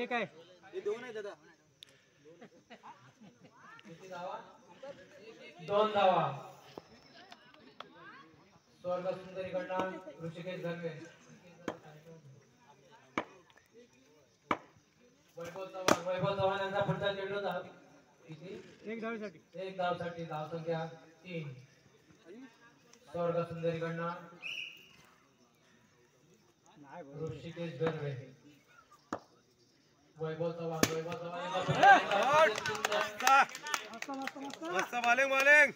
एक आहे हे दोन आहे दादा. दोन धावा. स्वर्ग सुंदरीकडनं ऋषिकेश धर्मे. वैभव चव्हाण यांचा पुढचा चेंडू धाव किती? एक धावेसाठी. एक धावसाठी. धाव संख्या 3. स्वर्ग सुंदरीकडनं ऋषिकेश धर्मे. वैभव चव्हाण मस्त मालिक मालिक.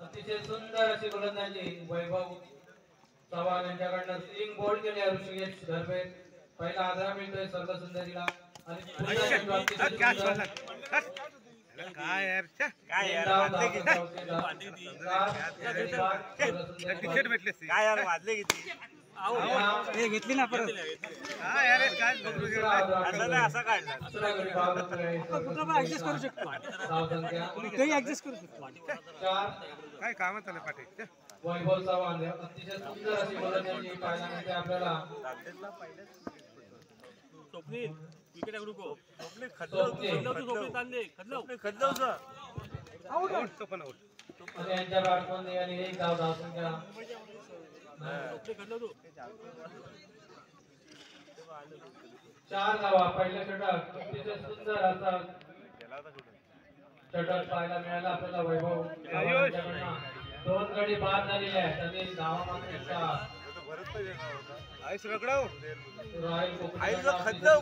अतिशय सुंदर अशी गोलंदाजी वैभव चव्हाण यांच्याकडनं. 3 गोल केले ऋषिकेश धर्मे. पहिला आधार मिळतोय स्वर्ग सुंदरीला आणि काय यार काय यार तिकीट भेटले काय यार वाजले किती हे घेतली ना परत. काय यार काय असं नाही असं काढलं कुठं ऍडजस्ट करू शकतो. काही ऍडजस्ट करू शकतो. 4. काय काम चालू पाठी. वैभव चव्हाण अतिशय सुंदर अशी गोलंदाजी पाहायला मिळते आपल्याला. स्वप्नील विकेट नको. स्वप्नील खदलवचं आणि यांच्या बॅटमध्ये आणि एक धाव. धाव संख्या 4 धावा. पहिल्या षटक अतिशय सुंदर असा षटक पाहायला मिळाला आपल्याला वैभव चव्हाण. 2 गडी बाद झालेले आहेत आणि धावा मात्र 4. आईस रगडव राहिल आईस खदलव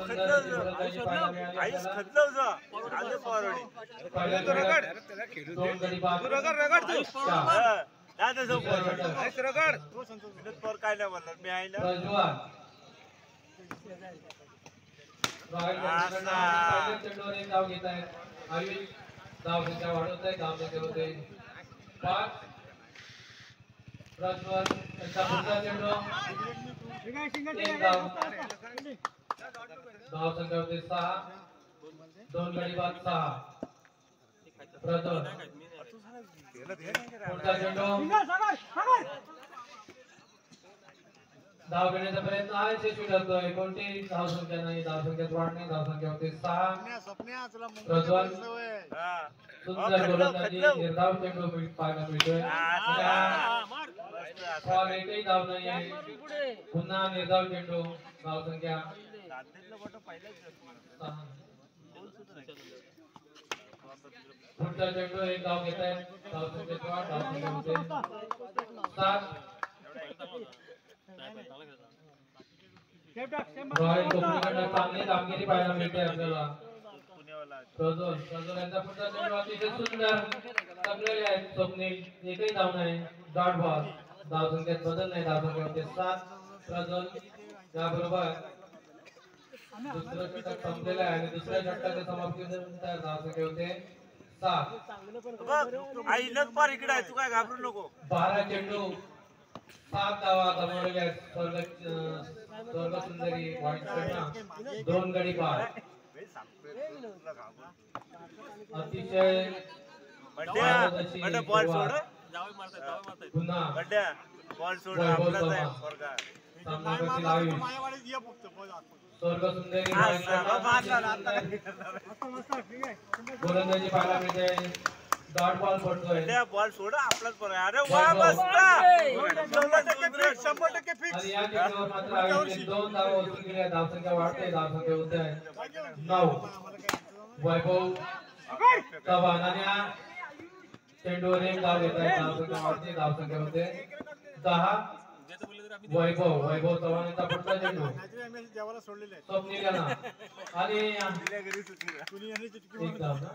आईस खदलवचं आले फॉरवर्ड रगड त्याला खेळू दे. 2 गडी बाद. रगड रगड तू. दादा जो आईस रगड. विनोद पवार काय नाही बोलणार मी आहे ना. प्रज्वल राहिल पहिल्या चेंडूवर एक धाव घेत आहेत. आयुष धाव संख्या वाढवत आहे. धाव संख्या होते 5. प्रज्वल यांचा पुढचा चेंडू. एक धाव. धाव संख्या होते 6. 2 गडी बाद 6. प्रज्वल पुढचा चेंडू. धाव घेण्याचा प्रयत्न आहे. यशस्वी ठरतोय. कोणतीही धाव संख्या नाही. धाव संख्यात वाढ नाही. धाव संख्या होते 6. प्रज्वल सुंदर गोलंदाजी. निर्धाव चेंडू पाहायला मिळतोय. फॉल एकही धाव नाही आहे. पुन्हा निर्धाव चेंडू. धाव संख्या 6. पुढचा चेंडू एक धाव घेत आहे. धाव संख्येत वाढ. धाव संख्या होते 7. रॉयल कोकणीकडनं चांगली कामगिरी पाहायला मिळते आपल्याला. प्रज्वल यांचा पुढचा चेंडू अतिशय सुंदर टाकलेले आहेत. स्वप्नील एकही धाव नाही. Dot ball. धाव संख्येत बदल नाही. धाव संख्या होते 7. प्रज्वल याबरोबर दुसरं षटक संपलेलं आहे आणि दुसऱ्या षटकाच्या समाप्तीनंतर धाव संख्या होते 7. आई विनोद पवार इकडे आहे तू काय घाबरू नको. 12 चेंडू 7 धावा गमावलेल्या आहेत. स्वर्ग सुंदरी वाईटकडनं. 2 गडी बाद. अतिशय बॉल सोड पुन्हा बॉल सोड वैभव आपलाच आहे चव्हाण. पोरगा. सामना करतील आयुष. स्वर्ग सुंदरी गोलंदाजी पाहायला मिळते. डॉट बॉल पडतोय. बॉल सोड आपलाच पोरगा. अरे वा मस्त 100% फिक्स. आणि या चेंडूवर मात्र आयुषने 2 धावा वसूल केल्या. धाव संख्या वाढते. धाव संख्या होते 9. वैभव चव्हाण आणि चेंडूवर एक धाव घेत आहे. धाव संख्या वाढते. धाव संख्या होते 10. वैभव चव्हाण यांचा पुढचा चेंडू. स्वप्नील यांना आणि एक धाव ना.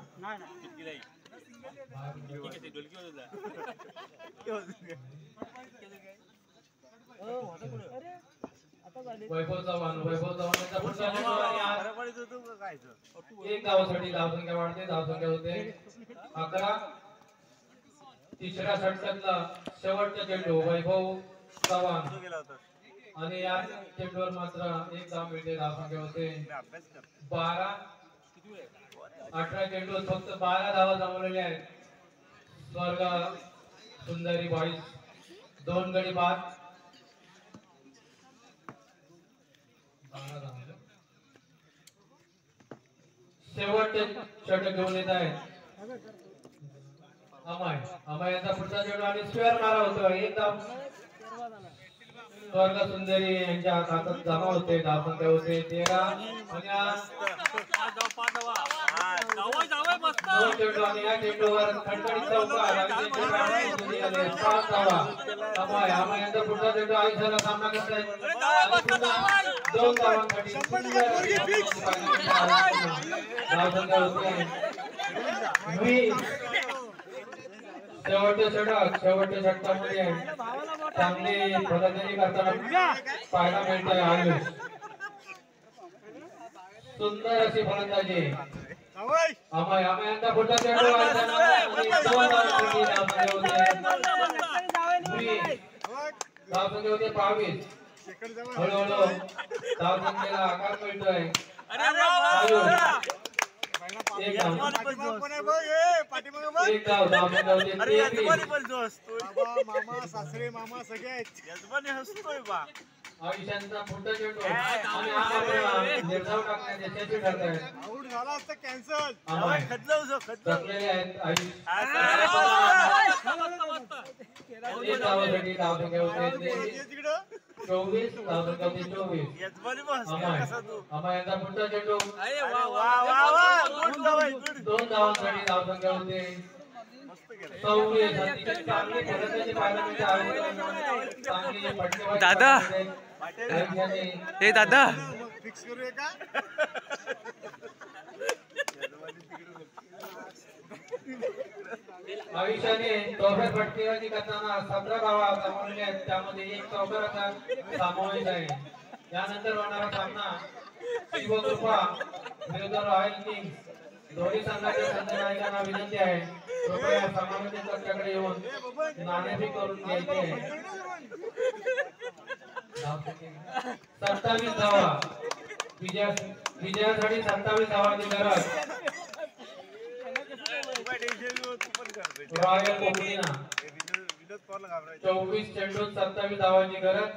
वैभव चव्हाण यांचा पुढचा चेंडू आणि एक धावासाठी धाव संख्या वाढते. धाव संख्या होते 11. तिसऱ्या षटकातला शेवटचा चेंडू वैभव चव्हाण आणि या चेंडूवर मात्र एक धाव मिळते. धाव संख्या होते 12. 18 चेंडूत फक्त 12 धावा जमवलेल्या आहेत. स्वर्ग सुंदरी बॉईज 2 गडी बाद. शेवटचे षटक घेऊन येत आहेत अमय यांचा पुढचा चेंडू आणि स्क्वेअर मारा होतो एकदम स्वर्ग सुंदरी यांच्या हातात जमा होते धावसंख्या होते 13 आणि दोन चेंडू आणि या चेंडूवर खणखणीत चौकार आणि पाच धावा अमय यांचा पुढचा चेंडू आयुष्याला सामना करत आहेत दोन धावांसाठी धावसंख्या होते शेवटच्या षटकामध्ये चांगली फलंदाजी करताना पाहायला मिळते आयुष सुंदर अशी फलंदाजी अमय यांचा पुढचा चेंडू धावसंख्या होते 22 हळूहळू धावसंख्येला आकार मिळतोय एक धाव धावसंख्या होते 23 मामा सासरे मामा सगळे यजमानी हसतोय बा आयुष्यांचा पुढचा चेंडू आणि हा मात्र निर्धाव टाकण्यात यशस्वी ठरत आहे आऊट झाला असता कॅन्सल थकलेले आहेत आयुष एक धावासाठी धावसंख्या होते 24 धावसंख्या होते 24 यजमानी बस कसा तू अमय यांचा पुढचा चेंडू वा वा वा दोन धावांसाठी धावसंख्या होते 26 अतिशय चांगली फलंदाजी पाहायला मिळते चांगली फटकेबाजी दादा हे दादा फिक्स करूया का आयुष्याने चौफेर फटकेबाजी करताना 17 धावा सामावलेल्या आहेत त्यामध्ये एक चौकाराचा समावेश आहे यानंतर होणारा सामना शिवकृपा विरुद्ध रॉयल किंग्स दोन्ही संघाच्या संघनायकांना विनंती आहे कृपया सामन्याच्या कक्षाकडे येऊन नाणेफेक करून घ्यायची आहे 27 धावा विजयासाठी 27 धावांची गरज रॉयल कोकणीना 24 चेंडूत 27 धावांची गरज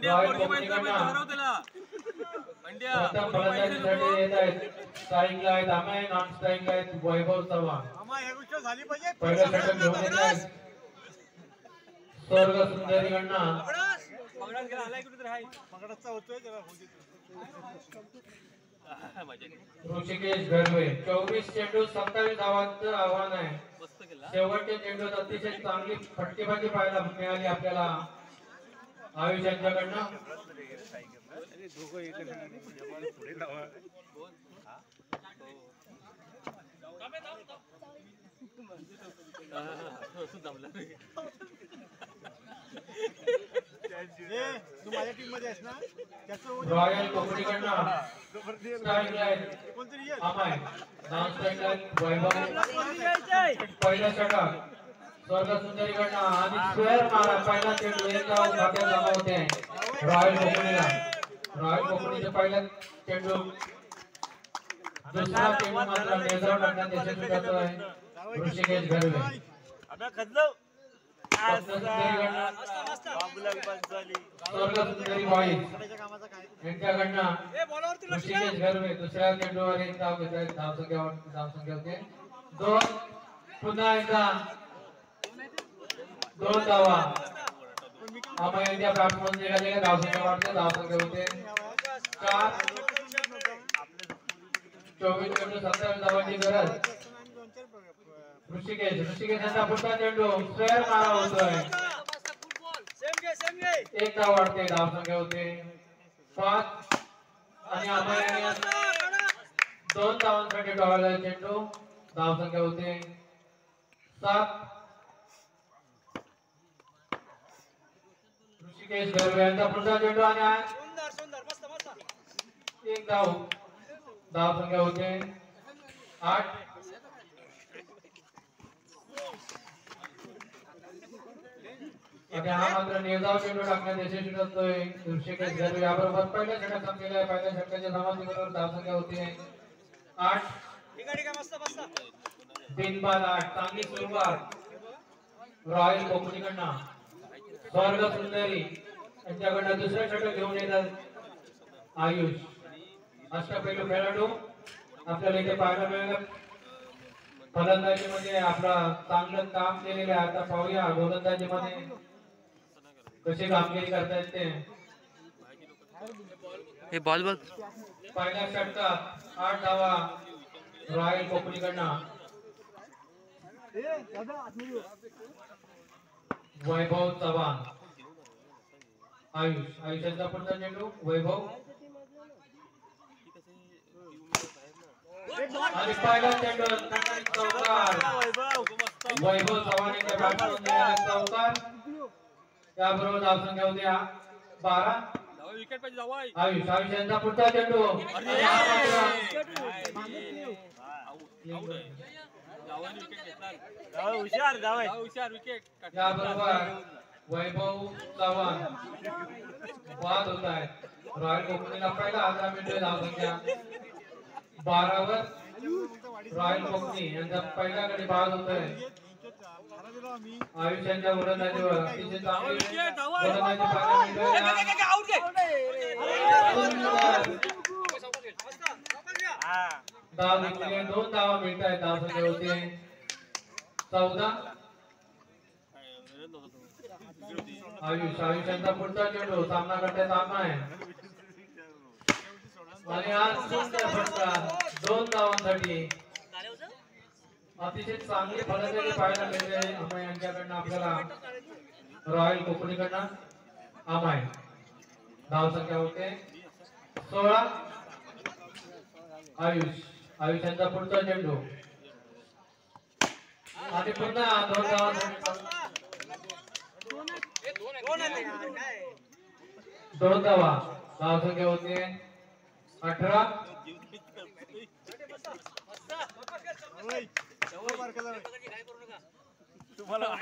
रॉयल कोकणीकडनं प्रथम फलंदाजीसाठी येत आहेत स्ट्राईकला आहेत अमय नॉन स्ट्राईकला आहेत वैभव चव्हाण झाली पाहिजे पहिलं षटक घेऊन येत आहेत स्वर्ग सुंदरीकडनं पकडाचा होतोय जरा होऊ दे. ऋषिकेश घरवे 24 चेंडू 27 धावांचं आव्हान आहे शेवटच्या चेंडूत अतिशय चांगली फटकेबाजी पाहायला मिळाली आपल्याला आयुष यांच्याकडनं तू माझ्या टीम मध्ये आहेस ना त्याचं रॉयल कोकणीकडनं स्ट्राईकला आहेत कोणतरी ये अमय नॉन स्ट्राईकला आहेत वैभव पहिलं षटक स्वर्ग सुंदरीकडनं आणि स्क्वेअर मारा पहिला चेंडू एक धाव खात्यात जमा होते रॉयल कोकणीचे पहिला चेंडू दुसरा चेंडू मात्र नेजराव टाकण्यात यशस्वी ठरतोय ऋषिकेश घरवे स्वर्ग सुंदरी बॉईज यांच्याकडनं ऋषिकेश घरवे दुसऱ्या चेंडूवर एक धाव घेत आहेत धावसंख्या होते दोन पुन्हा एकदा 2 धावा अमय यांच्या बॅट्समन निघालेल्या धावसंख्या वाढते धावसंख्या होते 4 24 चेंडू 27 धावांची गरज ऋषिकेश यांचा पुढचा चेंडू स्क्वेअर मारा होतोय एक धाव वाढते धावसंख्या होते 5 आणि अमय यांनी 2 धावांसाठी डावला चेंडू धावसंख्या होते 7 ऋषिकेश घरवे यांचा पुढचा चेंडू आणि एक धावसंख्या होते 8 हा मात्र निर्धाव चेंडू टाकण्यात यशस्वी ठरतोय ऋषिकेश घरवे याबरोबर पहिल्या षटक संपलेला आहे पहिल्या षटकाच्या समाप्तीबरोबर धावसंख्या होते 8 बिनबाद 8 चांगली सुरुवात रॉयल कोकणीकडनं स्वर्ग सुंदरी यांच्याकडनं दुसरं षटक घेऊन येतात आयुष अष्टपैलू खेळाडू आपल्याला इथे पाहायला मिळाला. फलंदाजी मध्ये आपला चांगलं काम केलेलं आहे. आता पाहूया गोलंदाजी मध्ये कशी कामगिरी करतायत ते. हे बॉल बघ. पहिल्या षटकात 8 धावा रॉयल कोकणीकडनं. वैभव चव्हाण आयुष्याचा पुढचा चेंडू वैभव आणि पहिला चेंडू चौकार. वैभव चव्हाण यांच्या बॅटमधून चौकार. त्याबरोबर धावसंख्या होती 12. आयुष यांचा पुढचा चेंडू हुशार याबरोबर वैभव चव्हाण बाद होत आहेत. रॉयल कोकणीला पहिला 11 मिनिटे धावसंख्या 12 वर रॉयल कोकणी यांचा पहिला गडी बाद होत आहे. आयुष यांच्या गोलंदाजीवर अतिशय चांगली गोलंदाजी धाव घेतलेले 2 धावा मिळत आहेत. धावसंख्या होते 14. आयुष यांचा पुढचा चेंडू सामना करता सामना आहे आणि आज सुंदर फटका 2 धावांसाठी. अतिशय चांगली फलंदाजी पाहायला मिळते अमय यांच्याकडनं आपल्याला रॉयल कोकणीकडनं. अमय धावसंख्या होते 16. आयुष यांचा पुढचा चेंडू आणि पुन्हा 2 धावा. धावसंख्या होते 18.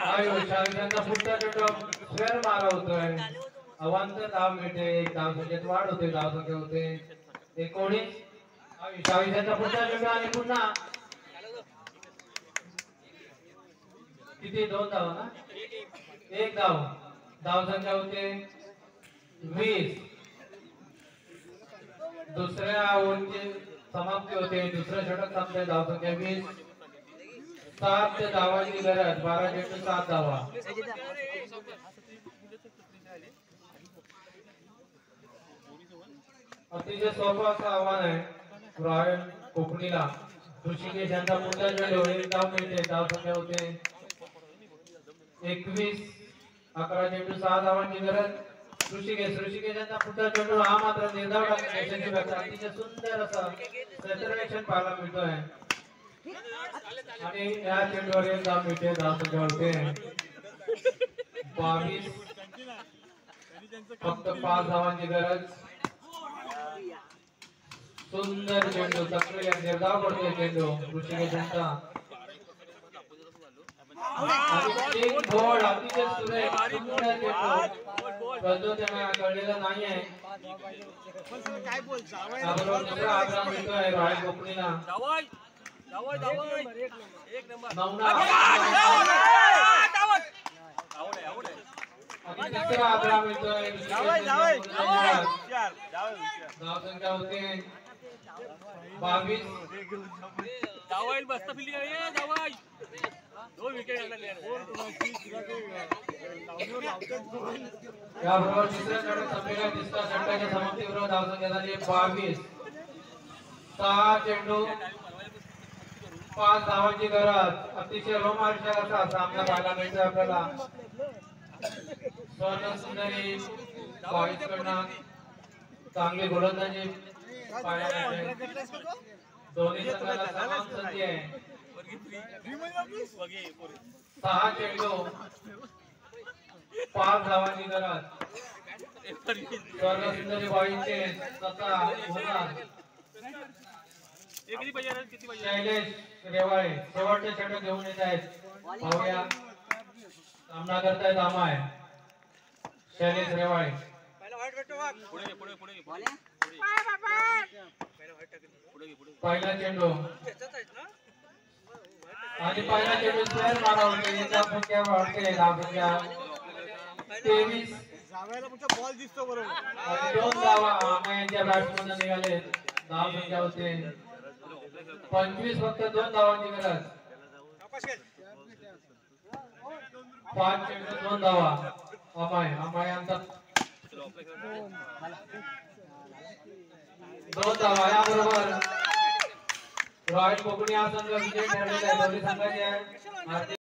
आयुष यांचा पुढचा चेंडू स्क्वेअर मारा होतोय. अवांतर धाव मिळते. 1 धावसंख्येत वाढ होते. धावसंख्या होते 19. आयुष यांचा पुढचा चेंडू आणि पुन्हा किती 2 धावा ना 1 धाव. धावसंख्या होते 20. दुसऱ्या ओव्हरची समाप्ती होते. दुसरं षटक संपते. धावसंख्या 20. 7 धावांची गरज. 12 चेंडू 7 धावा. अतिशय सोपं असं आव्हान आहे रॉयल कोकणीला. ऋषिकेश यांचा पुढचा चेंडू 1 धाव मिळते. धावसंख्या होते 21. 11 चेंडू 6 धावांची गरज. ऋषिकेश यांचा पुढचा चेंडू हा मात्र निर्धाव टाकण्याचा अतिशय सुंदर असं सेटरेशन पाहायला मिळतोय आणि या चेंडूवर 1 धाव मिळते. धावसंख्या होते 22. फक्त 5 धावांची गरज. सुंदर चेंडू सक्रिय निर्धाव पडतोय चेंडू ऋषिकेश यांचा. गोल अतिशय सुरेख सुंदर चेंडू त्यांना कळलेला नाहीये. काय बोल त्याबरोबर दुसरा आग्रह मिळतोय रॉयल कोकणीला. तिसरा आग्रह मिळतोय. धावसंख्या होते 22. याबरोबर तिसऱ्या षटक संपलेल्या. तिसऱ्या षटकाच्या समाप्तीबरोबर धावसंख्या झाली 22. 6 चेंडू 5 धावांची गरज. अतिशय रोमांचक असा सामना पाहायला मिळतोय आपल्याला. स्वर्ण सुंदरी बॉईजकडनं चांगली गोलंदाजी पाहायला मिळते. दोन्ही संघाला समान संधी आहे. 6 चेंडू 5 धावांची गरज. स्वर्ण सुंदरी बॉईजचे स्वतः होणार शैलेश रेवाळे शेवटचे षटक घेऊन येत आहेत. पाहूया सामना करतायत अमय शैलेश रेवाळे. पहिला चेंडू आणि पहिला चेंडू स्क्वेअर मारा होते. याचा संख्या वाढते. धावसंख्या 23. जावायला फक्त बॉल दिसतो बरोबर. आणि 2 धावा अमय यांच्या बॅट्समन निघाले. धाव संख्या होते 25. फक्त 2 धावांची गरज. 5 चेंडू 2 धावा. अमाय यांचा 2 धावा. याबरोबर रॉयल कोकणी हा संघ विजय ठरलेला आहे. दोन्ही संघाचे